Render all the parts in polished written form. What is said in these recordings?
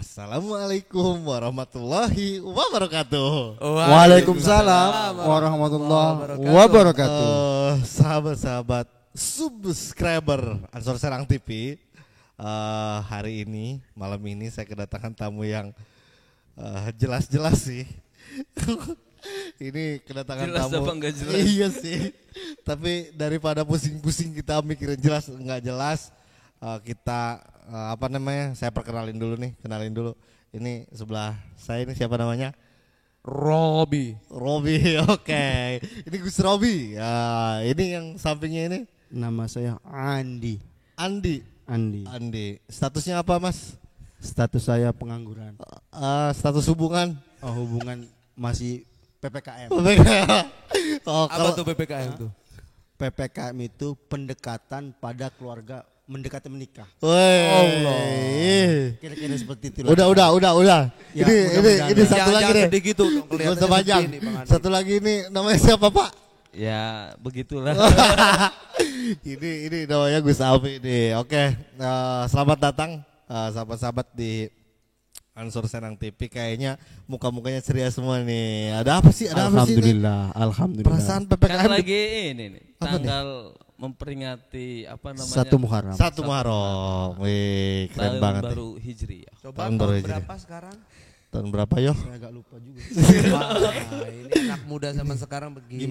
Assalamualaikum warahmatullahi wabarakatuh. Waalaikumsalam warahmatullahi wabarakatuh. Sahabat-sahabat subscriber Ansor Serang TV, hari ini malam ini saya kedatangan tamu yang jelas-jelas sih. Ini kedatangan jelas tamu. Apa enggak jelas? Iya sih. Tapi daripada pusing-pusing kita mikirin jelas enggak jelas, kita saya perkenalin dulu nih, kenalin dulu. Ini sebelah saya ini siapa namanya? Robi, oke. Ini Gus Robi. Ya, ini yang sampingnya ini Nama saya Andi. Andi. Statusnya apa, Mas? Status saya pengangguran. Status hubungan? Hubungan masih PPKM. Apa tuh PPKM tuh? PPKM itu pendekatan pada keluarga mendekati menikah. Allah. Kira-kira seperti itu. Udah. Ya, ini satu lagi nih. Sedih gitu dong Panjang. Satu lagi ini namanya siapa, Pak? Ya begitulah. ini namanya Gus Alfi nih. Oke, selamat datang sahabat-sahabat di Ansor Serang TV. Kayaknya muka-mukanya ceria semua nih. Ada apa sih? Alhamdulillah. Perasaan PPKM Kan lagi ini nih, Apa tanggal memperingati apa namanya? 1 Muharram. 1 Muharram. Wih, keren tahun banget. baru Hijriah. Coba Tahun baru tahun Hijriah. berapa sekarang? Tahun berapa yo? Saya agak lupa juga. Wah, ini anak muda zaman sekarang begini.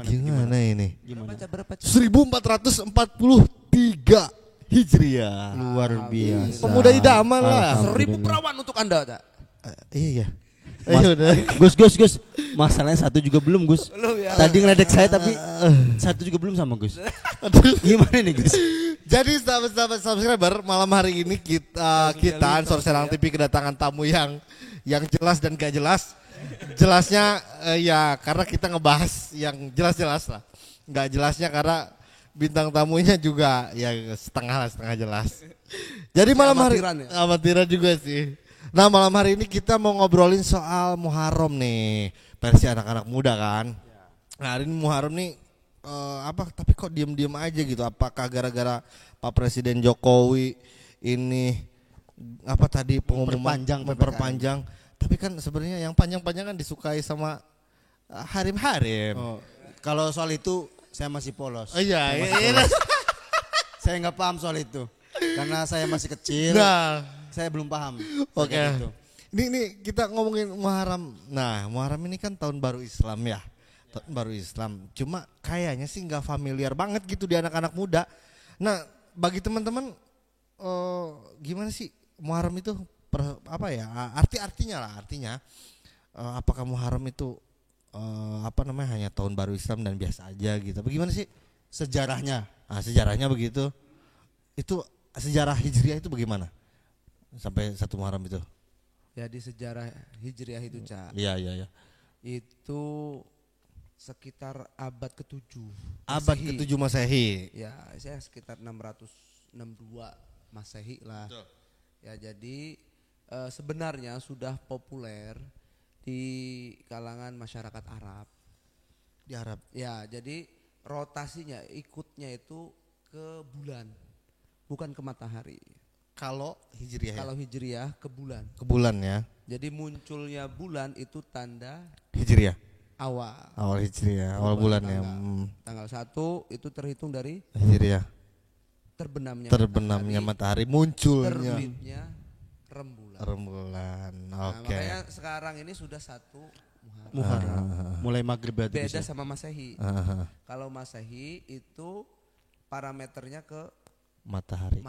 Gimana ini? Berapa? 1443 Hijriah. Luar biasa. Pemuda idaman lah. 1000 perawan untuk Anda, tak? Iya. Udah. Gus, masalahnya satu juga belum, Gus. Belum ya. Tadi ngeledek saya tapi satu juga belum sama Gus. Gimana nih, Gus? Jadi sahabat-sahabat subscriber, malam hari ini kita Ansor Serang TV kedatangan tamu yang jelas dan gak jelas. Jelasnya ya karena kita ngebahas yang jelas-jelas lah. Gak jelasnya karena bintang tamunya juga ya setengah jelas. Jadi malam hari amatiran juga sih. Nah, malam hari ini kita mau ngobrolin soal Muharram nih, versi anak-anak muda kan. Nah, hari ini Muharram nih tapi kok diem-diem aja gitu. Apakah gara-gara Pak Presiden Jokowi ini pengumuman memperpanjang. Tapi kan sebenarnya yang panjang-panjang kan disukai sama harim-harim. Kalau soal itu saya masih polos. Iya. Saya nggak paham soal itu karena saya masih kecil. Nah, saya belum paham. Oke. Gitu. Ini kita ngomongin Muharram. Nah, Muharram ini kan tahun baru Islam ya. Tahun baru Islam. Cuma kayaknya sih nggak familiar banget gitu di anak-anak muda. Nah, bagi teman-teman gimana sih Muharram itu artinya apakah Muharram itu hanya tahun baru Islam dan biasa aja gitu. Bagaimana sih sejarahnya? Sejarahnya begitu. Itu sejarah Hijriah itu bagaimana? Sampai 1 Muharram itu. Ya, di sejarah Hijriah itu, Cak. Iya. Itu sekitar abad ke-7. Abad ke-7 Masehi. Ya, saya sekitar 662 Masehi lah. Betul. Ya, jadi sebenarnya sudah populer di kalangan masyarakat Arab. Di Arab. Ya, jadi rotasinya ikutnya itu ke bulan, bukan ke matahari. Kalau Hijriah ke bulan. Ke bulan ya. Jadi munculnya bulan itu tanda Hijriah. Awal Hijriah, awal bulan ya. Tanggal 1 itu terhitung dari Hijriah. Terbenamnya matahari, munculnya terbitnya rembulan. Oke. Makanya sekarang ini sudah 1 Muharram. Mulai maghrib berarti. Beda sama Masehi. Kalau Masehi itu parameternya ke matahari.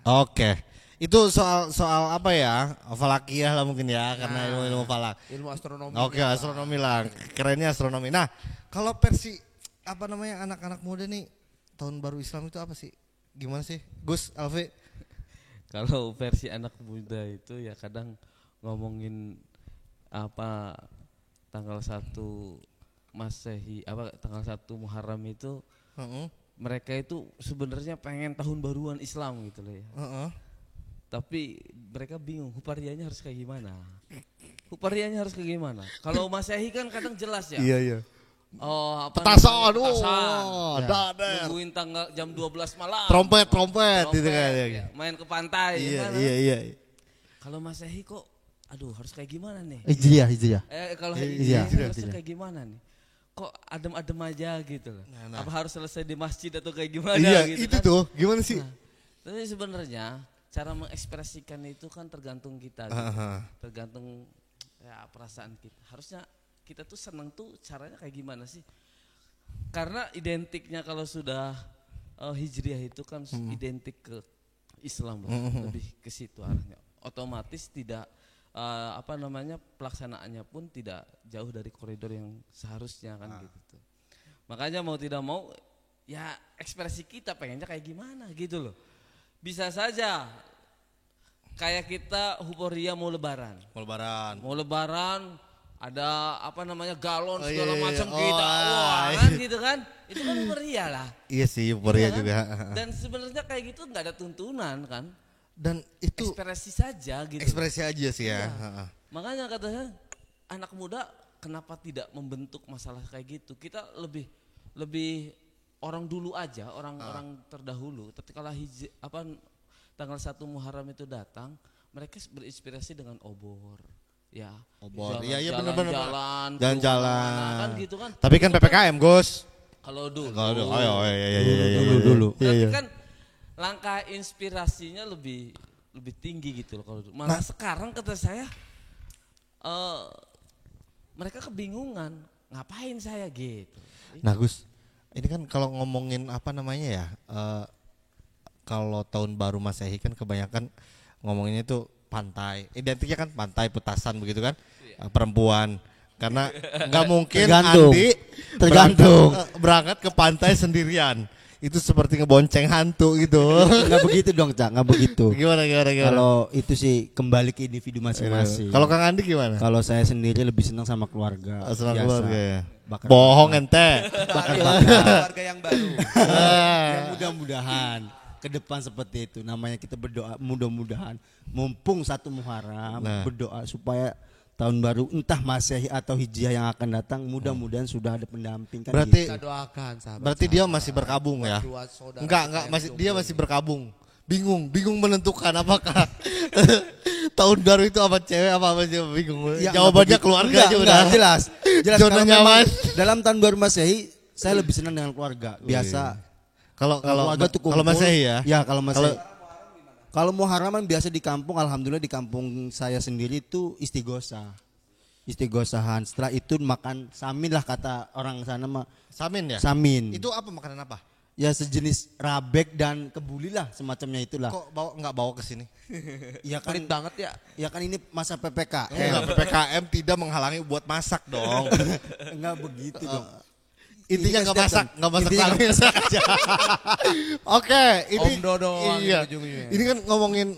Oke. Itu soal apa ya? Falakiyah lah mungkin ya, karena ilmu falak. Ilmu astronomi. Oke, astronomi lah. Kerennya astronomi. Nah, kalau versi anak-anak muda nih tahun baru Islam itu apa sih? Gimana sih? Gus, Alfi? Kalau versi anak muda itu ya kadang ngomongin tanggal 1 Masehi, tanggal 1 Muharram itu mereka itu sebenarnya pengen tahun baruan Islam gitu loh ya. Tapi mereka bingung huparianya harus kayak gimana. Kalau Masehi kan kadang jelas ya. Iya. Petasan. Nungguin tanggal jam 12 malam. Trompet gitu kan. Main ke pantai. Iya. Kalau Masehi kok aduh harus kayak gimana nih? Hijriah. Kalau Iya, harus iya. kayak gimana nih? Kok adem-adem aja gitu loh. Nah. Apa harus selesai di masjid atau kayak gimana Iya, gitu itu kan? tuh gimana sih? Nah, tapi sebenarnya cara mengekspresikan itu kan tergantung kita gitu. Tergantung ya perasaan kita. Harusnya kita tuh seneng tuh caranya kayak gimana sih? Karena identiknya kalau sudah hijriah itu kan identik ke Islam lah, lebih ke situ arahnya. Otomatis tidak pelaksanaannya pun tidak jauh dari koridor yang seharusnya kan gitu. Makanya mau tidak mau ya ekspresi kita pengennya kayak gimana gitu loh. Bisa saja kayak kita huporia mau lebaran ada galon segala macam kita kan gitu kan, itu kan huporia lah. Iya sih, euforia Iya kan? juga. Dan sebenarnya kayak gitu nggak ada tuntunan kan, Dan itu ekspresi saja gitu. ekspresi aja sih ya. Makanya katanya anak muda kenapa tidak membentuk masalah kayak gitu? Kita lebih orang dulu aja, orang terdahulu. Ketika tanggal 1 Muharram itu datang, mereka berinspirasi dengan obor. Ya, Iya benar-benar. jalan-jalan kan gitu kan. Tapi kan PPKM, Gus. Kalau dulu. Dulu. Berarti kan langkah inspirasinya lebih tinggi gitu loh kalau dulu. Malah sekarang kata saya mereka kebingungan, ngapain saya gitu. Nah, Gus, ini kan kalau ngomongin kalau tahun baru Masehi kan kebanyakan ngomonginnya itu pantai. Identiknya kan pantai, petasan begitu kan? Perempuan. Karena nggak mungkin Tergantung. berangkat ke pantai sendirian. Itu seperti ngebonceng hantu gitu. Nggak begitu dong, Cak, nggak begitu. Gimana? Kalau itu sih kembali ke individu masing-masing. Kalau Kang Andi gimana? Kalau saya sendiri lebih senang sama keluarga. Senang biasa. keluarga ya. Bakar- Bohong ente. Keluarga yang baru. Ya, mudah-mudahan ke depan seperti itu. Namanya kita berdoa, mudah-mudahan mumpung 1 Muharram berdoa supaya tahun baru entah Masehi atau Hijriah yang akan datang mudah-mudahan sudah ada pendamping kan. Berarti gitu. Kita doakan sahabat. Berarti dia masih berkabung ya? Dua saudara Enggak, kita yang dia jomblo masih ini. berkabung. Bingung menentukan apakah tahun baru itu apa cewek apa sih bingung. Ya, Jawabannya nggak keluarga begitu. aja Enggak, udah. jelas Zona kalau nyaman. memang dalam tahun baru Masehi saya lebih senang dengan keluarga. Biasa Kalau keluarga tuh kumpul. kalau Masehi ya. Ya, kalau Masehi. Kalau Muharraman biasa di kampung, alhamdulillah di kampung saya sendiri itu istighosahan. Setelah itu makan samin lah kata orang sana mah. Samin ya? Samin. Itu apa makanan apa? Ya sejenis rabek dan kebuli lah semacamnya itulah. Kok nggak bawa ke sini? Ya kan, Pelit banget ya. ya kan ini masa PPKM. Enggak, PPKM tidak menghalangi buat masak dong. Enggak begitu dong. Intinya nggak masak Intinya samin saja. Oke, ini Omdo doang iya. ujung-ujungnya. Ini kan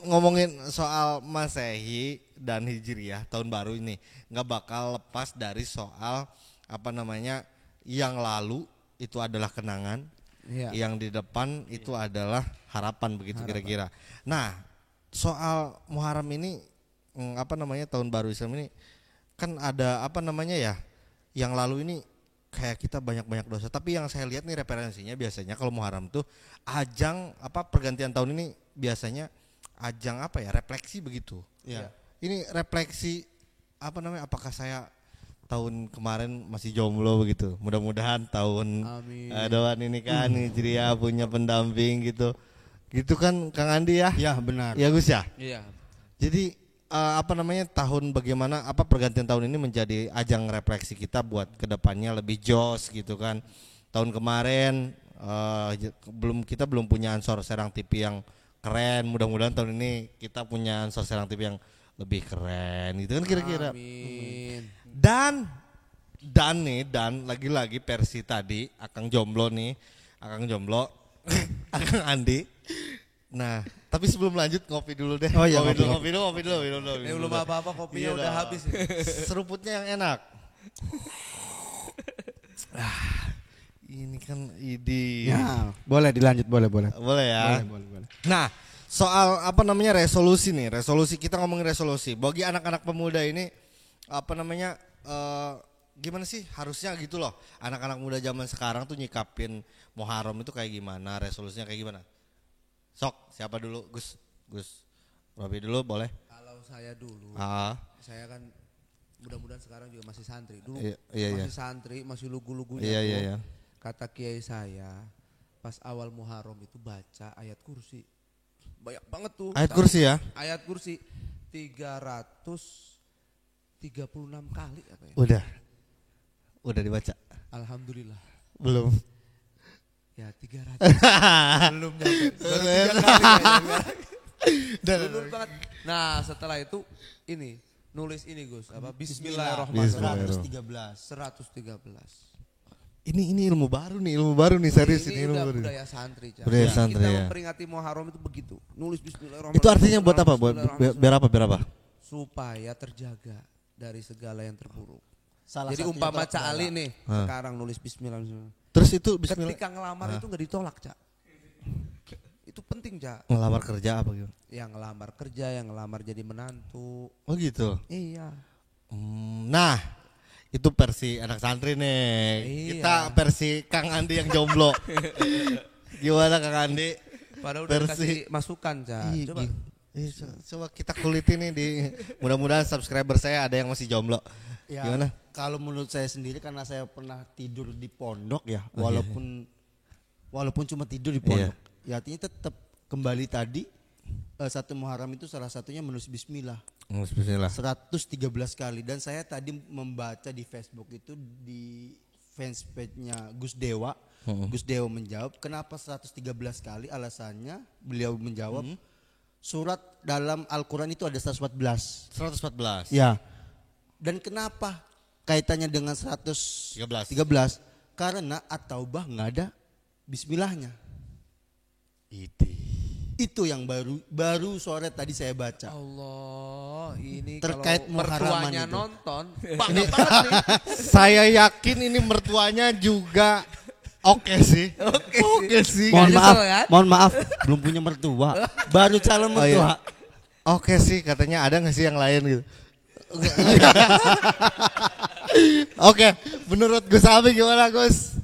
ngomongin soal Masehi dan Hijriah tahun baru ini nggak bakal lepas dari soal yang lalu itu adalah kenangan, yang di depan itu adalah harapan begitu kira-kira. Nah, soal Muharram ini tahun baru Islam ini kan ada yang lalu ini kayak kita banyak dosa, tapi yang saya lihat nih referensinya biasanya kalau Muharram tuh ajang pergantian tahun ini biasanya ajang refleksi begitu. Ya. Ini refleksi apakah saya tahun kemarin masih jomblo begitu. Mudah-mudahan tahun doan ini kan Hijriah punya pendamping gitu. Gitu kan Kang Andi ya? Ya benar. Ya Gus ya? Iya. Jadi tahun bagaimana pergantian tahun ini menjadi ajang refleksi kita buat kedepannya lebih jos gitu kan. Tahun kemarin kita belum punya Ansor Serang TV yang keren. Mudah-mudahan tahun ini kita punya Ansor Serang TV yang lebih keren gitu kan kira-kira. Amin. Dan lagi-lagi versi tadi Akang Jomblo Akang Andi. Nah, tapi sebelum lanjut ngopi dulu deh. Oh iya, ngopi dulu. Belum apa-apa kopinya Iya udah dah. habis. Seruputnya yang enak. Ini kan ide. Ya, boleh dilanjut, boleh. Boleh ya. Boleh. Nah, soal resolusi nih. Resolusi kita ngomongin resolusi. Bagi anak-anak pemuda ini gimana sih harusnya gitu loh. Anak-anak muda zaman sekarang tuh nyikapin Muharram itu kayak gimana, resolusinya kayak gimana? Sok, siapa dulu? Gus. Robi dulu boleh. Kalau saya dulu, Ah. saya kan mudah-mudahan sekarang juga masih santri. Dulu Iya. masih santri, masih lugu-lugunya Iya, tuh. iya, iya. Kata kiai saya, pas awal Muharram itu baca ayat kursi. Banyak banget tuh. Ayat kursi ya? Ayat kursi 336 kali katanya. Udah dibaca. Alhamdulillah. Belum. Ya 300. Belum nyampe. Baru 3 kali kayaknya. Bener banget. Nah, setelah itu ini nulis ini Gus, apa? Bismillahirrahmanirrahim. 113. Ini ilmu baru nih serius ini ilmu udah baru. budaya santri, Cak. Budaya santri, Kita ya. memperingati Muharram itu begitu. Nulis bismillahirrahmanirrahim. Itu artinya buat apa? Biar apa? Supaya terjaga dari segala yang terburuk. Salah Jadi satunya umpama itu Cak Ali nih, Hah. sekarang nulis bismillahirrahmanirrahim. Terus itu bismillah. Ketika ngelamar itu nggak ditolak, Cak. Itu penting, Cak. Ngelamar kerja apa gitu? Yang ngelamar kerja, yang ngelamar jadi menantu. Oh gitu. Iya. Nah, itu versi anak santri nih. Iya. Kita versi Kang Andi yang jomblo. Gimana Kang Andi? Padahal udah Versi- kasih masukan, Cak. Iya, Coba. coba kita kulitin nih di mudah-mudahan subscriber saya ada yang masih jomblo. Ya, Gimana? kalau menurut saya sendiri karena saya pernah tidur di pondok ya, Oh, iya. walaupun cuma tidur di pondok, ya artinya tetap kembali tadi satu Muharram itu salah satunya menulis Bismillah Bismillah. 113 kali dan saya tadi membaca di Facebook itu di fanspage-nya Gus Dewa. Gus Dewa menjawab kenapa 113 kali, alasannya beliau menjawab surat dalam Al-Quran itu ada 114. 114. Ya. Dan kenapa kaitannya dengan 113? Karena At-Taubah nggak ada bismillahnya. Itu yang baru sore tadi saya baca. Allah, ini Terkait kalau Muharraman mertuanya itu. nonton, bangga banget nih. Saya yakin ini mertuanya juga oke sih. Oke sih. Mohon Nggak maaf, nyesel kan? mohon maaf, belum punya mertua, baru calon Oh, iya. mertua. Oke sih, katanya ada nggak sih yang lain gitu? Oke, menurut Gus Abi gimana Gus?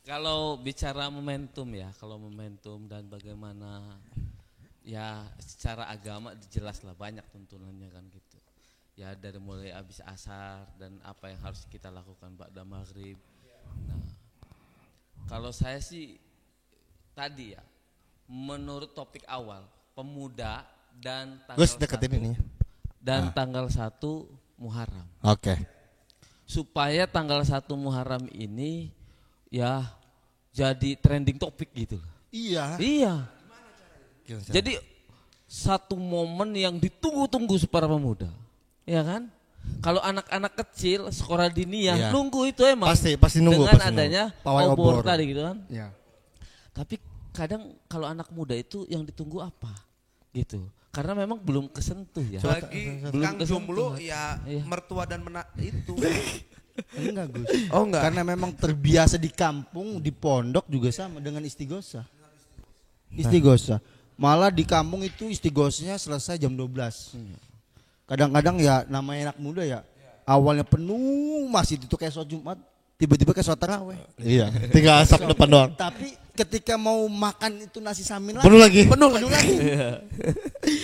Kalau bicara momentum ya, kalau momentum dan bagaimana ya secara agama jelas lah banyak tuntunannya kan gitu. Ya dari mulai habis asar dan apa yang harus kita lakukan ba'da maghrib. Nah, kalau saya sih tadi ya, menurut topik awal pemuda dan tanggal Gus deketin 1 ini. dan tanggal 1 Muharram. Oke. Supaya tanggal 1 Muharram ini ya jadi trending topik gitu. Iya. Iya. Jadi satu momen yang ditunggu-tunggu para pemuda. Ya kan? Kalau anak-anak kecil sekolah diniyah Iya. nunggu itu emang Pasti nunggu, dengan pasti adanya Pawai obor obor. tadi gitu kan. Ya. Tapi kadang kalau anak muda itu yang ditunggu apa? Gitu. Karena memang belum kesentuh ya. Bagi Belum Kang kesentuh. Jomblo ya Iya. mertua dan itu. Enggak Gus. Oh enggak. Karena memang terbiasa di kampung, di pondok juga sama dengan istighosa. Istighosa. Malah di kampung itu istighosanya selesai jam 12. Kadang-kadang ya namanya anak muda ya, awalnya penuh masjid itu kayak sholat Jumat, tiba-tiba kayak sholat taraweh. Iya, tinggal asap depan doang. Tapi ketika mau makan itu nasi samin Penuh lagi. penuh lagi.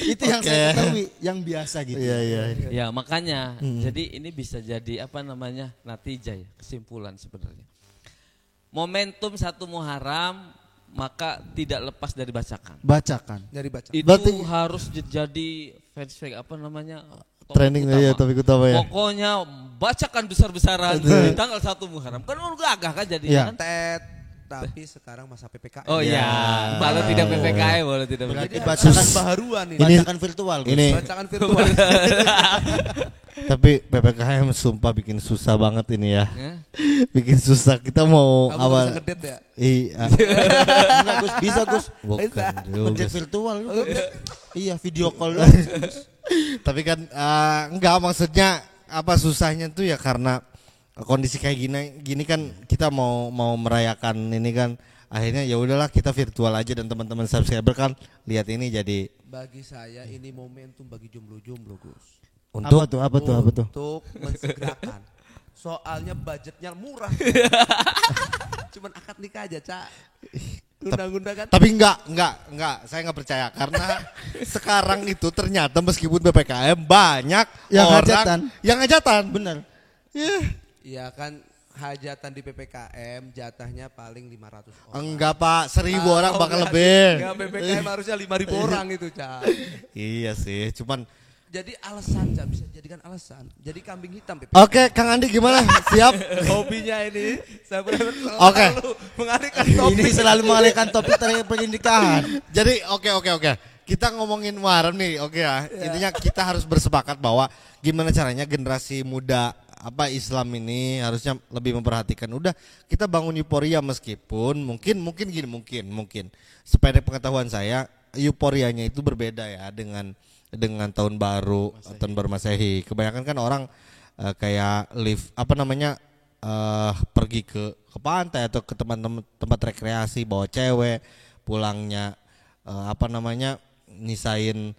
Itu yang Oke. saya ketahui, yang biasa gitu. Iya. Ya makanya jadi ini bisa jadi apa namanya natijah ya, kesimpulan sebenarnya. Momentum 1 Muharram maka tidak lepas dari bacakan. Bacakan. Dari baca. Itu Berarti- harus jadi fans apa namanya topik Trending ya topik utama ya. Pokoknya bacakan besar-besaran di tanggal 1 Muharram. Kan lu gagah kan jadinya Iya. kan? Tet, tapi sekarang masa PPKM. Oh Ya. iya, walau tidak PPKM, walau tidak Berarti PPKM. bacakan baharuan ini. Ini- bacakan virtual. Gus. Ini Bacakan virtual. tapi PPKM sumpah bikin susah banget ini ya. Ya. Bikin susah. Kita mau Kamu awal. bisa ngedet ya? Iya. Enggak, Gus, bisa Gus. Bukan juga. Ngechat virtual lu. Iya, video call lu. Tapi kan enggak, maksudnya apa susahnya tuh ya karena kondisi kayak gini kan kita mau merayakan ini kan akhirnya ya udahlah kita virtual aja dan teman-teman subscriber kan lihat ini jadi Bagi saya ini momentum bagi jomblo-jomblo, Gus. untuk Apa tuh? Untuk mensegerakan. Soalnya budgetnya murah. Cuman akad nikah aja, Cak. Gunda-gunda kan. Tapi enggak, saya enggak percaya karena sekarang itu ternyata meskipun PPKM banyak Yang orang hajatan. yang hajatan. Bener. Iya kan hajatan di PPKM jatahnya paling 500 orang. Enggak Pak, 1.000 orang bakal enggak, lebih. Enggak, PPKM harusnya 5.000 orang itu, Cak. Iya sih, cuman Jadi alasan, Cak, bisa jadikan alasan. Jadi kambing hitam PPKM. Oke, Kang Andi gimana? Siap? Hobinya ini saya benar Oke. mengalihkan topik. Ini selalu mengalihkan topik terkait pernikahan. Jadi oke. Kita ngomongin Muharram nih, oke ya. Intinya kita harus bersepakat bahwa gimana caranya generasi muda Islam ini harusnya lebih memperhatikan. Udah kita bangun euforia meskipun mungkin sependek pengetahuan saya euforianya itu berbeda ya dengan tahun baru Masehi. Kebanyakan kan orang kayak pergi ke pantai atau ke tempat rekreasi bawa cewek, pulangnya nisain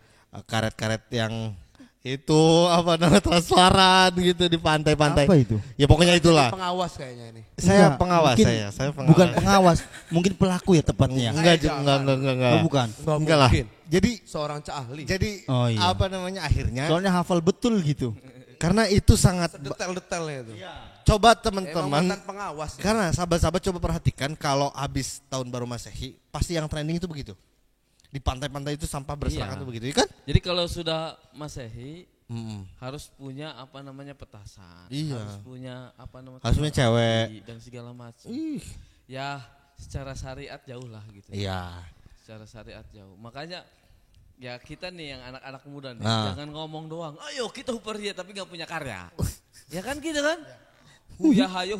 karet-karet yang itu transparan gitu di pantai-pantai. Apa itu? Ya pokoknya itulah. Pengawas kayaknya ini. Saya Enggak, pengawas mungkin saya pengawas. Bukan pengawas, mungkin pelaku ya tepatnya. Enggak. Oh, bukan. Enggak lah. Mungkin. Jadi Seorang ahli. Oh, iya. akhirnya Soalnya hafal betul gitu. karena itu sangat Detail-detailnya itu. coba Emang teman-teman mantan pengawas. Ya? karena sahabat-sahabat coba perhatikan kalau habis tahun baru Masehi pasti yang trending itu begitu. Di pantai-pantai itu sampah berserakan Iya. tuh begitu, ya kan? Jadi kalau sudah Masehi Mm-mm. harus punya petasan, Iya. harus punya Harus punya cewek. dan segala macam. Ih. Ya secara syariat jauh lah gitu. Iya. Secara syariat jauh. Makanya ya kita nih yang anak-anak muda nih Nah. jangan ngomong doang. Ayo kita huperia tapi nggak punya karya. Ya kan gitu kan? Huya hayo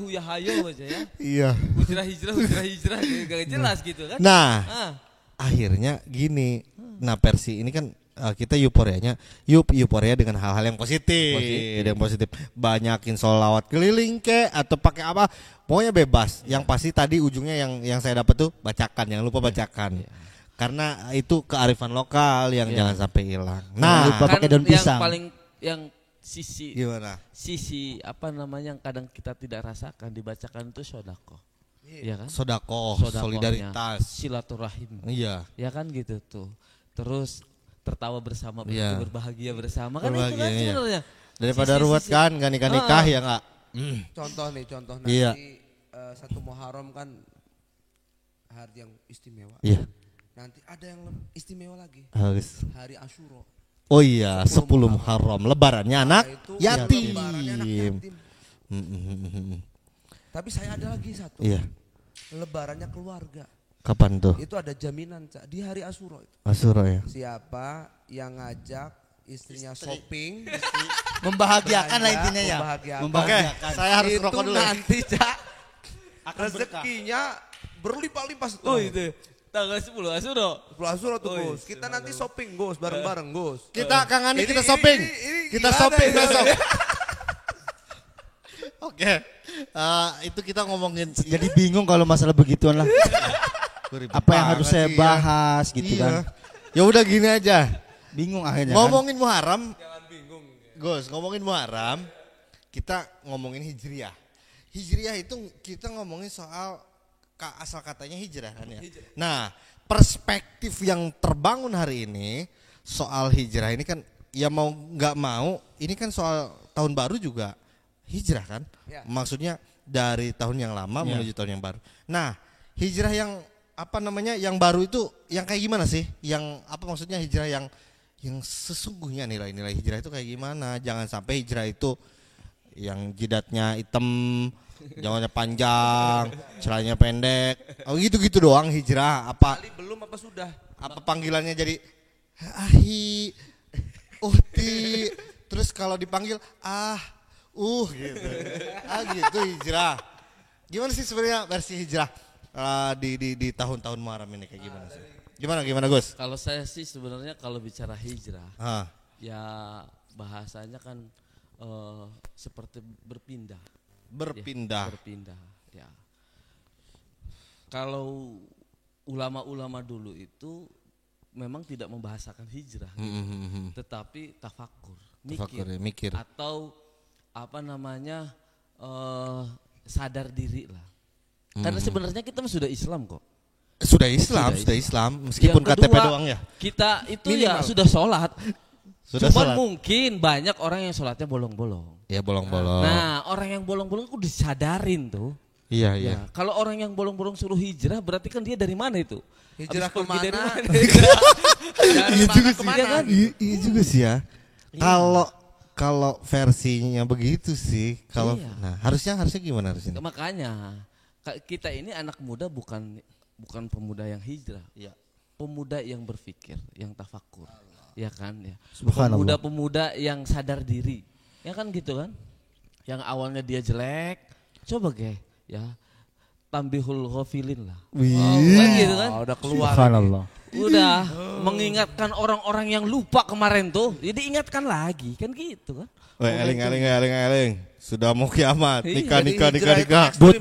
aja ya. Iya. Hijrah gak jelas gitu kan? Nah, Ah. akhirnya gini. Nah, Persi ini kan kita euforianya euforia dengan hal-hal yang positif. Yang positif. Banyakin sholawat keliling atau pakai apa? Pokoknya bebas. Yang pasti tadi ujungnya yang saya dapat tuh bacakan, jangan lupa bacakan. Karena itu kearifan lokal yang jangan sampai hilang. Nah, lupa pakai daun pisang. yang sisi Gimana? yang kadang kita tidak rasakan dibacakan itu sodako. Iya kan? Sodakoh, Sodakohnya, solidaritas. silaturahim. Iya. Ya kan gitu tuh. Terus tertawa bersama, Iya. berbahagia bersama kan itu Berbahagia, kan iya. sebenarnya. Daripada Sisi- ruwet sisi- kan, gak nikah-nikah ya enggak? Contoh nanti Iya. 1 Muharram kan hari yang istimewa. Iya. Nanti ada yang istimewa lagi. Harus. Hari Asyura. Oh iya, 10 Muharram. Lebarannya anak Nah, itu yatim. lebarannya anak yatim. Mm. Tapi saya ada lagi satu. Iya. Lebarannya keluarga. Kapan tuh? Itu ada jaminan, Cak, di hari Asyura itu. Asyura ya. Siapa yang ngajak istrinya shopping, Membahagiakan lah intinya ya. membahagiakan. Membahagiakan. Saya harus itu rokok dulu. nanti, Cak, Akan rezekinya berlimpah-limpah. Oh itu tanggal 10 Asyura. Asyura tuh, Oh, Gus. Kita nanti shopping, Gus, bareng-bareng, Gus. Kita Kang Andi Ini- kita shopping. ini Kita gimana shopping ini? besok. Oke. Itu kita ngomongin Jadi bingung kalau masalah begituan lah. Apa yang harus saya bahas gitu Iya. kan. Ya udah gini aja. Bingung akhirnya kan. Ngomongin Muharram. Gus, ngomongin Muharram, kita ngomongin Hijriah. Hijriah itu kita ngomongin soal asal katanya hijrah kan ya. Nah, perspektif yang terbangun hari ini soal hijrah ini kan ya mau nggak mau, ini kan soal tahun baru juga hijrah kan. Ya. Maksudnya dari tahun yang lama Ya. menuju tahun yang baru. Nah, hijrah yang yang baru itu yang kayak gimana sih? Yang maksudnya hijrah yang sesungguhnya nilai-nilai hijrah itu kayak gimana? Jangan sampai hijrah itu yang jidatnya hitam, jangkauannya panjang, celananya pendek. Oh gitu-gitu doang hijrah. Kali belum apa sudah? Apa panggilannya jadi ahi, uhti. Terus kalau dipanggil gitu. Gitu hijrah. Gimana sih sebenarnya versi hijrah di tahun-tahun Muharram ini kayak gimana sih? Gimana Gus? Kalau saya sih sebenarnya kalau bicara hijrah, ya bahasanya kan seperti berpindah. Berpindah. Ya, berpindah. Ya. Kalau ulama-ulama dulu itu memang tidak membahasakan hijrah, tetapi tafakur, Mikir. atau sadar diri lah. Karena sebenarnya kita sudah Islam kok. Sudah Islam, meskipun Yang KTP kedua, doang ya. Kita itu Minimal. ya sudah sholat. Sudah Cuman sholat. mungkin banyak orang yang sholatnya bolong-bolong. Ya bolong-bolong. Nah, orang yang bolong-bolong aku disadarin tuh. Iya. Ya, kalau orang yang bolong-bolong suruh hijrah, berarti kan dia dari mana itu? Hijrah Habis pergi kemana? dari mana? Dari mana kemana? Iya kan? Iya juga sih ya. Kalau versinya begitu sih, kalau Iya. nah harusnya gimana harusnya? Makanya kita ini anak muda bukan pemuda yang hijrah. Iya. Pemuda yang berpikir, yang tafakur. Ya kan ya. Subhanallah. Pemuda-pemuda yang sadar diri. Ya kan gitu kan? Yang awalnya dia jelek, coba ya. Tambihul ghafilin lah. Kan gitu kan? Udah keluar. Subhanallah. Udah mengingatkan orang-orang yang lupa kemarin tuh. Jadi ingatkan lagi, kan gitu kan? Woi, eling. Sudah mau kiamat. Iya, Nikah. But.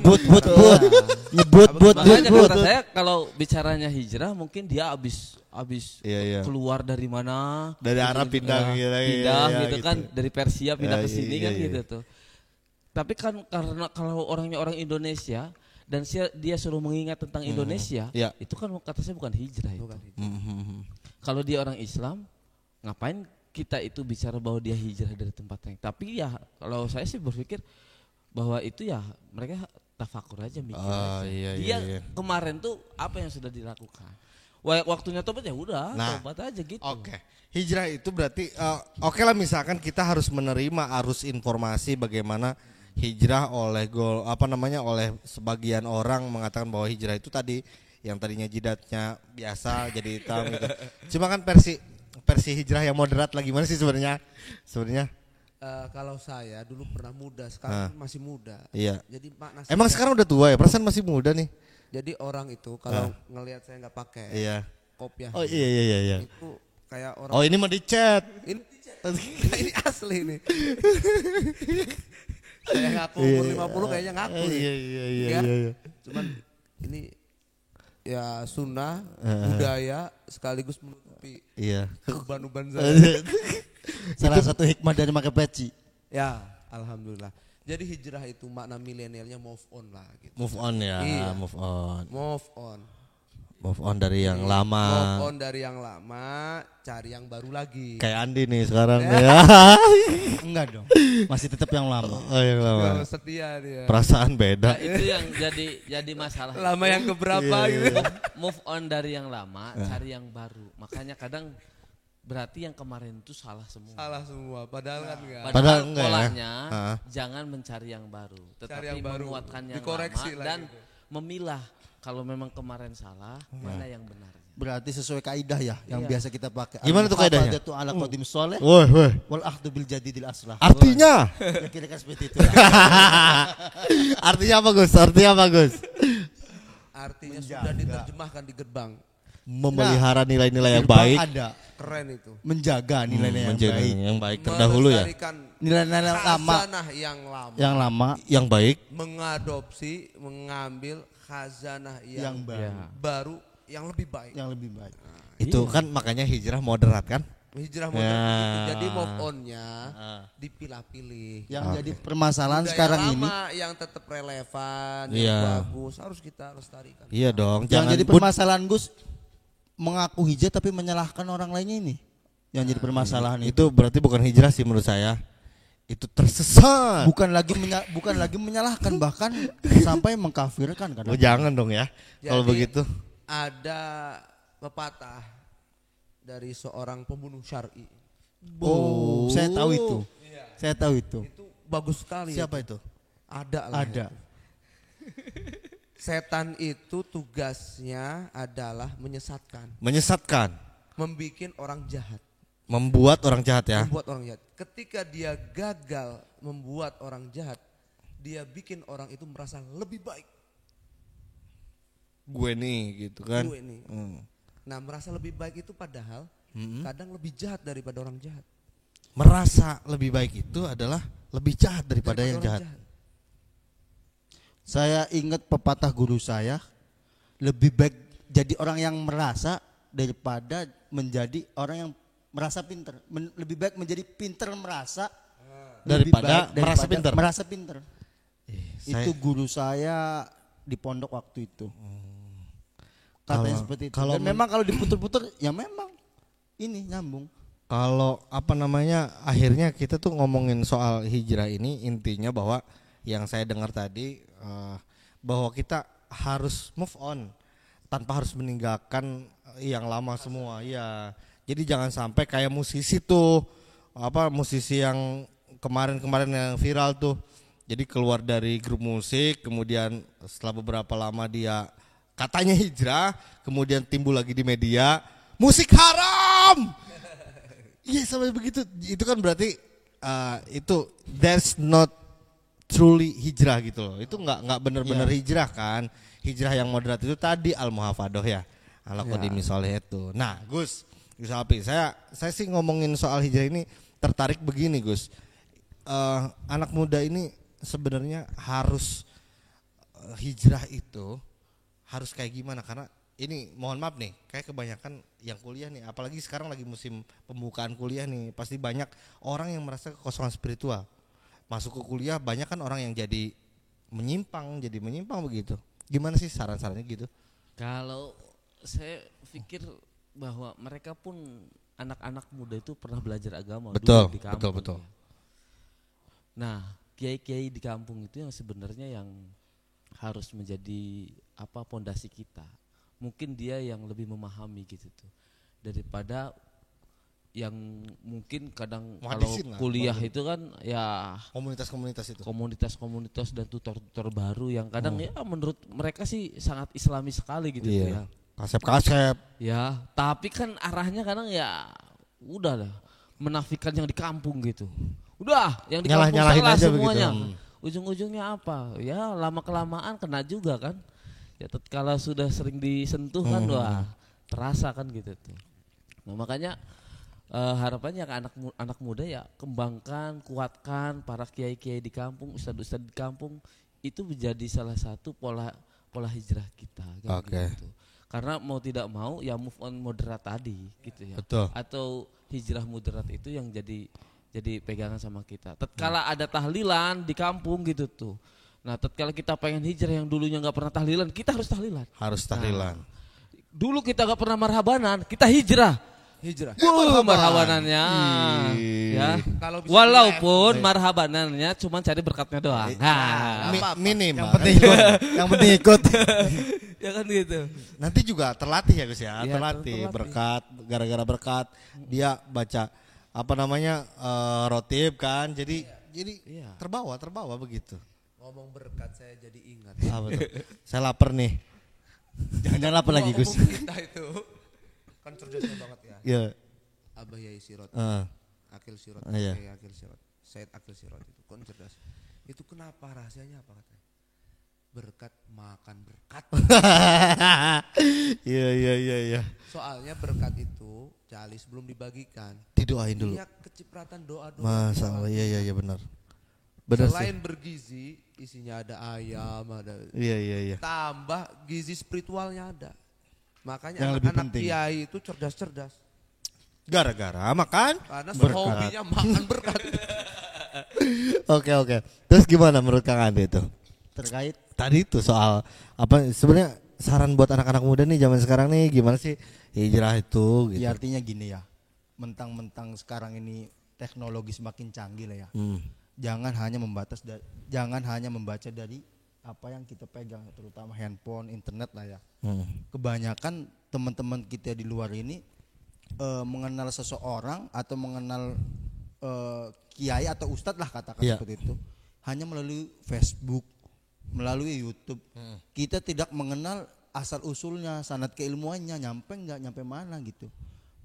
Nyebut. Makanya kata saya kalau bicaranya hijrah mungkin dia habis Iya. keluar dari mana? Dari Arab pindah gitu. Pindah Iya, gitu kan, dari Persia pindah ke sini kan iya. gitu tuh. Tapi kan karena kalau orangnya orang Indonesia dan dia suruh mengingat tentang Indonesia, Iya. itu kan kata saya bukan hijrah itu. Kalau dia orang Islam, ngapain kita itu bicara bahwa dia hijrah dari tempat yang. Tapi ya kalau saya sih berpikir bahwa itu ya mereka tafakur aja mikir aja. Dia kemarin tuh apa yang sudah dilakukan. Waktunya tobat ya udah, tobat aja gitu. Oke. Hijrah itu berarti oke lah misalkan kita harus menerima arus informasi bagaimana hijrah oleh oleh sebagian orang mengatakan bahwa hijrah itu tadi yang tadinya jidatnya biasa jadi hitam gitu. Cuma kan versi hijrah yang moderat lah gimana sih sebenarnya? Kalau saya dulu pernah muda, sekarang masih muda. Iya. Jadi makna Emang sekarang udah tua ya? Perasaan masih muda nih. Jadi orang itu kalau ngelihat saya nggak pakai kopiah, Oh iya. itu kayak orang. Oh ini mau dicat. Ini ini asli nih. Saya ngaku umur 50 kayaknya ngaku nih. Iya. Cuman ini ya sunnah budaya sekaligus menutupi Iya. uban-uban saya. Salah satu hikmah dari pakai peci. Ya, alhamdulillah. Jadi hijrah itu makna milenialnya move on lah gitu. Move on ya, Iya. move on. Move on dari yang lama. Move on dari yang lama, cari yang baru lagi. Kayak Andi nih sekarang ya. Enggak dong. Masih tetap yang lama. Oh yang lama. Setia dia. Perasaan beda. Nah, itu yang jadi masalah. Lama yang keberapa gitu. Move on dari yang lama, cari yang baru. Makanya kadang berarti yang kemarin itu salah semua. Salah semua, padahal kan enggak. Padahal enggak ya. polanya jangan mencari yang baru, tetapi yang baru, menguatkan yang dikoreksi lama lah dan gitu. memilah kalau memang kemarin salah, mana yang benar. Berarti sesuai kaidah ya yang biasa kita pakai. Gimana tuh kaidahnya? Al-muhafadzatu ala qadim sholeh Woi. wal ahdu bil jadidil aslah. Artinya? Kira-kira seperti itu. Artinya apa Gus? Artinya sudah diterjemahkan di gerbang. Memelihara nilai-nilai yang Gerbang baik. ada. Keren itu. Menjaga nilai-nilai yang Menjaga baik. yang baik terdahulu ya. Melestarikan Nilai-nilai lama. khazanah yang lama. Yang lama. Yang baik. Mengadopsi, mengambil khazanah yang baru. baru, yang lebih baik. Yang lebih baik. Itu kan makanya hijrah moderat kan? Hijrah modern Ya. itu jadi move on-nya dipilah-pilih. Yang jadi permasalahan Budaya sekarang lama ini. yang tetap relevan, Iya. yang bagus harus kita lestarikan. Iya dong. Yang Jangan jadi permasalahan Gus mengaku hijrah tapi menyalahkan orang lainnya ini. Yang jadi permasalahan itu. itu berarti bukan hijrah sih menurut saya. Itu tersesat. Bukan lagi menyalahkan bahkan sampai mengkafirkan kan. Oh, jangan dong ya. Kalau Jadi, begitu. Ada pepatah dari seorang pembunuh syar'i. Oh, saya tahu itu. Iya. Saya tahu itu. Itu bagus sekali. Siapa itu? Ada lah. Ada. Setan itu tugasnya adalah menyesatkan, Menyesatkan. membikin orang jahat, Membuat orang jahat ya. membuat orang jahat. Ketika dia gagal membuat orang jahat, dia bikin orang itu merasa lebih baik. Gue nih gitu kan. Gue nih. Nah, merasa lebih baik itu padahal kadang lebih jahat daripada orang jahat. Merasa lebih baik itu adalah lebih jahat daripada yang orang jahat. Saya ingat pepatah guru saya, lebih baik jadi orang yang merasa daripada menjadi orang yang merasa pinter. Lebih baik menjadi pinter merasa Daripada merasa pinter. Merasa pinter. Saya- Itu guru saya di pondok waktu itu. katanya seperti itu. Dan memang kalau diputer-puter ya memang ini nyambung. Kalau akhirnya kita tuh ngomongin soal hijrah ini, intinya bahwa yang saya dengar tadi bahwa kita harus move on tanpa harus meninggalkan yang lama semua. Ya, jadi jangan sampai kayak musisi tuh, musisi yang kemarin yang viral tuh, jadi keluar dari grup musik, kemudian setelah beberapa lama dia katanya hijrah, kemudian timbul lagi di media, musik haram. Iya, sampai begitu. Itu kan berarti itu that's not truly hijrah gitu loh. Itu nggak benar-benar hijrah kan. Hijrah yang moderat itu tadi al-muhafadoh ya. Ala qadimi soleh itu. Nah, Gus Alpi, saya sih ngomongin soal hijrah ini tertarik begini, Gus. Anak muda ini sebenarnya harus hijrah itu harus kayak gimana, karena ini mohon maaf nih, kayak kebanyakan yang kuliah nih, apalagi sekarang lagi musim pembukaan kuliah nih, pasti banyak orang yang merasa kekosongan spiritual. Masuk ke kuliah banyak kan orang yang jadi menyimpang begitu. Gimana sih saran-sarannya gitu? Kalau saya pikir bahwa mereka pun anak-anak muda itu pernah belajar agama dulu di kampung. Betul. Ya. Nah, kiai-kiai di kampung itu yang sebenarnya yang harus menjadi pondasi kita. Mungkin dia yang lebih memahami gitu tuh daripada yang mungkin kadang kalau kuliah itu kan ya komunitas dan tutor baru yang kadang ya menurut mereka sih sangat islami sekali gitu tuh ya. Kasep ya, tapi kan arahnya kadang ya udah lah menafikan yang di kampung gitu. Udah yang di kampung salah semuanya begitu. Ujung-ujungnya apa ya, lama kelamaan kena juga kan ya, kalau sudah sering disentuh kan wah terasa kan gitu tuh. Nah makanya harapannya ke anak muda ya kembangkan, kuatkan para kiai-kiai di kampung, ustadz-ustadz di kampung itu menjadi salah satu pola hijrah kita kan gitu. Karena mau tidak mau ya move on moderat tadi gitu ya. Betul. Atau hijrah moderat itu yang jadi pegangan sama kita. Tatkala ada tahlilan di kampung gitu tuh. Nah, tatkala kita pengen hijrah yang dulunya nggak pernah tahlilan, kita harus tahlilan. Nah, dulu kita nggak pernah marhabanan, kita hijrah. Marhabanannya, ya. Walaupun marhabanannya cuma cari berkatnya doang. Minim. Yang penting ikut. Ya kan gitu. Nanti juga terlatih ya Gus ya, terlatih berkat, gara-gara berkat dia baca rotib kan, jadi terbawa begitu. Ngomong berkat saya jadi ingat. Saya lapar nih. Jangan lapar lagi Gus. Kita itu kan cerdasnya banget ya. Iya. Abah Yai Sirot, Akil Sirot, Akil Sirot, Said Akil Sirot itu kan cerdas. Itu kenapa rahasianya apa katanya? Berkat makan berkat. Iya. Soalnya berkat itu calis belum dibagikan. Didoain dulu. Iya, kecipratan doa. Masa Allah, iya benar. Selain bergizi, isinya ada ayam, ada. Iya. Tambah gizi spiritualnya ada. Makanya yang anak-anak kiai itu cerdas-cerdas. Gara-gara makan. Karena hobinya makan berkat. Oke. Terus gimana menurut Kang Ade itu? Terkait Tadi itu soal sebenarnya saran buat anak-anak muda nih zaman sekarang nih gimana sih hijrah itu gitu. Ya artinya gini ya. Mentang-mentang sekarang ini teknologi semakin canggih lah ya. Jangan hanya membaca dari apa yang kita pegang, terutama handphone, internet lah ya. Kebanyakan teman-teman kita di luar ini mengenal seseorang atau mengenal kiai atau ustadz lah katakan seperti itu hanya melalui Facebook, melalui YouTube. Kita tidak mengenal asal usulnya, sanad keilmuannya, nyampe mana gitu.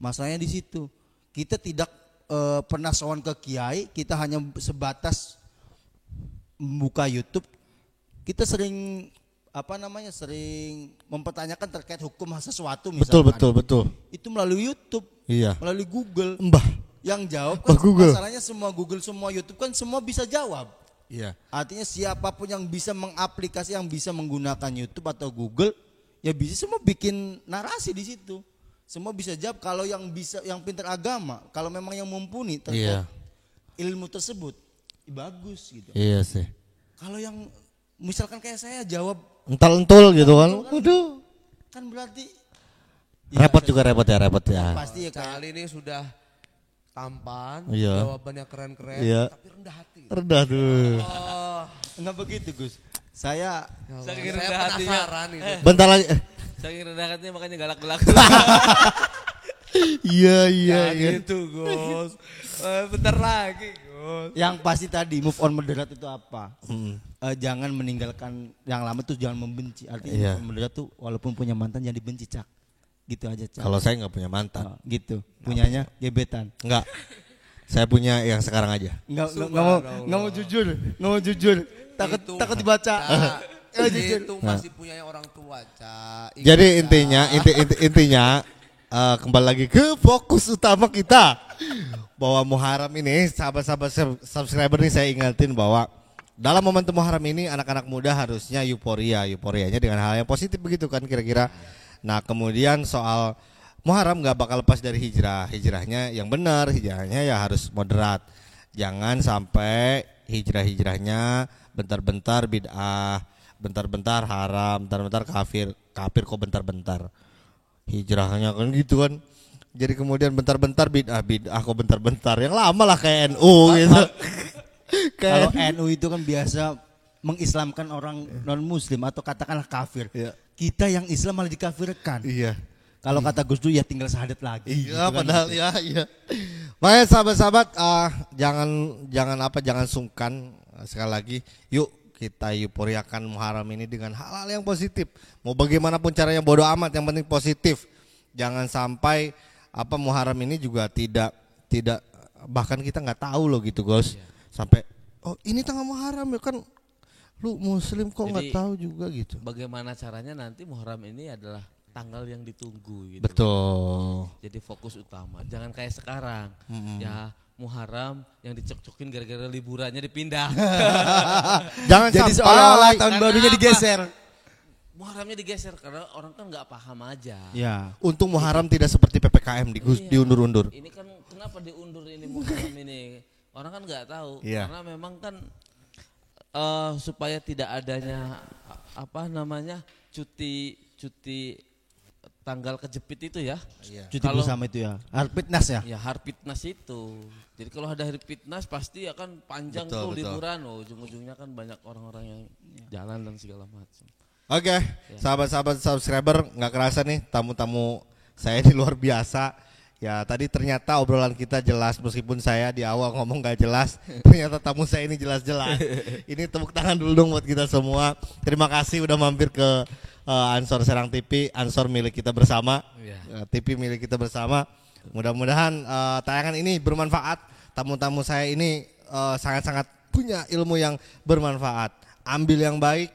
Masalahnya di situ. Kita tidak pernah sowan ke kiai, kita hanya sebatas membuka YouTube. Kita sering sering mempertanyakan terkait hukum sesuatu misalkan. Betul. Itu melalui YouTube. Iya. Melalui Google. Mbah. Yang jawab kan Google. Masalahnya semua Google, semua YouTube kan semua bisa jawab. Iya. Artinya siapapun yang bisa mengaplikasi, yang bisa menggunakan YouTube atau Google, ya bisa semua bikin narasi di situ. Semua bisa jawab. Kalau yang pintar agama, kalau memang yang mumpuni terkait ilmu tersebut, bagus gitu. Iya sih. Kalau yang misalkan kayak saya jawab ental-entul gitu kan. Waduh. Kan berarti Repot juga repot ya. pasti ya kayak Cali ini sudah tampan, Iya. jawabannya keren-keren, Iya. tapi rendah hati. Rendah tuh. Oh, enggak begitu Gus. Saya Saking saya rendah hatinya. penasaran itu. Bentar lagi. Saking rendah hatinya makanya galak-galak. Iya. Gitu Gus. Bentar lagi Gus. yang pasti tadi move on moderat itu apa? Jangan meninggalkan yang lama tuh jangan membenci. Artinya Iya. move on moderat tuh walaupun punya mantan jangan dibenci, Cak. Gitu aja, Cak. Kalau saya nggak punya mantan. Gitu. Punyanya gebetan. Enggak. Saya punya yang sekarang aja. Nggak mau jujur. Takut dibaca. Itu masih punya orang tua, Cak. Ingat, Jadi Cak. intinya kembali lagi ke fokus utama kita bahwa Muharram ini sahabat-sahabat subscriber nih saya ingatin bahwa dalam momentum Muharram ini anak-anak muda harusnya euforianya dengan hal yang positif begitu kan kira-kira. Nah kemudian soal Muharram nggak bakal lepas dari hijrahnya yang benar, hijrahnya ya harus moderat, jangan sampai hijrahnya bentar-bentar bid'ah, bentar-bentar haram, bentar-bentar kafir kok bentar-bentar. Hijrahnya kan gitu kan. Jadi kemudian bentar-bentar bid'ah kok bentar-bentar. Yang lama lah kayak NU gitu. Kalau NU itu kan biasa mengislamkan orang non muslim atau katakanlah kafir. Iya. Kita yang Islam malah dikafirkan. Iya. Kalau kata Gus Dur ya tinggal syahadat lagi. Iya, Gitu kan. padahal iya. Makanya sahabat-sahabat jangan sungkan sekali lagi. Yuk kita euforiakan Muharram ini dengan hal-hal yang positif. Mau bagaimanapun caranya bodo amat, yang penting positif. Jangan sampai Muharram ini juga tidak bahkan kita nggak tahu loh gitu, Gus. Sampai oh ini tanggal Muharram ya kan lu muslim kok nggak Jadi, tahu juga gitu. Bagaimana caranya nanti Muharram ini adalah tanggal yang ditunggu gitu. Betul. Jadi fokus utama. Jangan kayak sekarang. Ya Muharram yang dicok-cokin gara-gara liburannya dipindah. Jangan Jadi sampai seolah-olah tahun Karena barunya apa? digeser. Muharramnya digeser karena orang kan nggak paham aja. Ya. untung Muharram tidak seperti PPKM Iya. diundur-undur. Ini kan kenapa diundur ini Muharram ini? Orang kan nggak tahu. Iya. Karena memang kan supaya tidak adanya cuti tanggal kejepit itu ya. Cuti Kalau- bersama itu ya. Harpitnas ya. Ya Harpitnas itu. Jadi kalau ada Harpitnas pasti akan panjang Betul, tuh betul. liburan. Ujung-ujungnya kan banyak orang-orang yang jalan dan segala macam. Oke, sahabat-sahabat subscriber, nggak kerasa nih tamu-tamu saya ini luar biasa. Ya tadi ternyata obrolan kita jelas meskipun saya di awal ngomong nggak jelas, ternyata tamu saya ini jelas-jelas. Ini tepuk tangan dulu dong buat kita semua. Terima kasih udah mampir ke Ansor Serang TV, Ansor milik kita bersama, TV milik kita bersama. Mudah-mudahan tayangan ini bermanfaat. Tamu-tamu saya ini sangat-sangat punya ilmu yang bermanfaat. Ambil yang baik,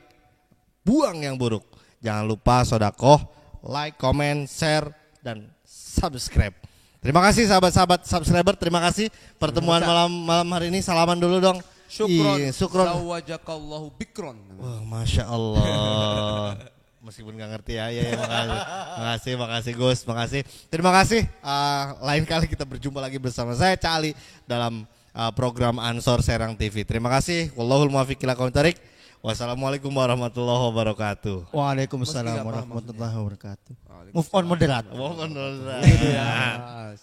buang yang buruk. Jangan lupa sodakoh, like, comment, share, dan subscribe. Terima kasih sahabat-sahabat subscriber. Terima kasih pertemuan malam hari ini. Salaman dulu dong. Syukron. Syukron. Zawajakallahu bikron. Wah, Masya Allah. Meskipun nggak ngerti ya, makasih Gus, makasih. Terima kasih. Lain kali kita berjumpa lagi bersama saya Cali dalam program Ansor Serang TV. Terima kasih. Wallahul muwaffiq ila aqwamit thoriq. Wassalamualaikum warahmatullahi wabarakatuh. Waalaikumsalam warahmatullahi wabarakatuh. Move on moderat. Mohon maaf. Yes.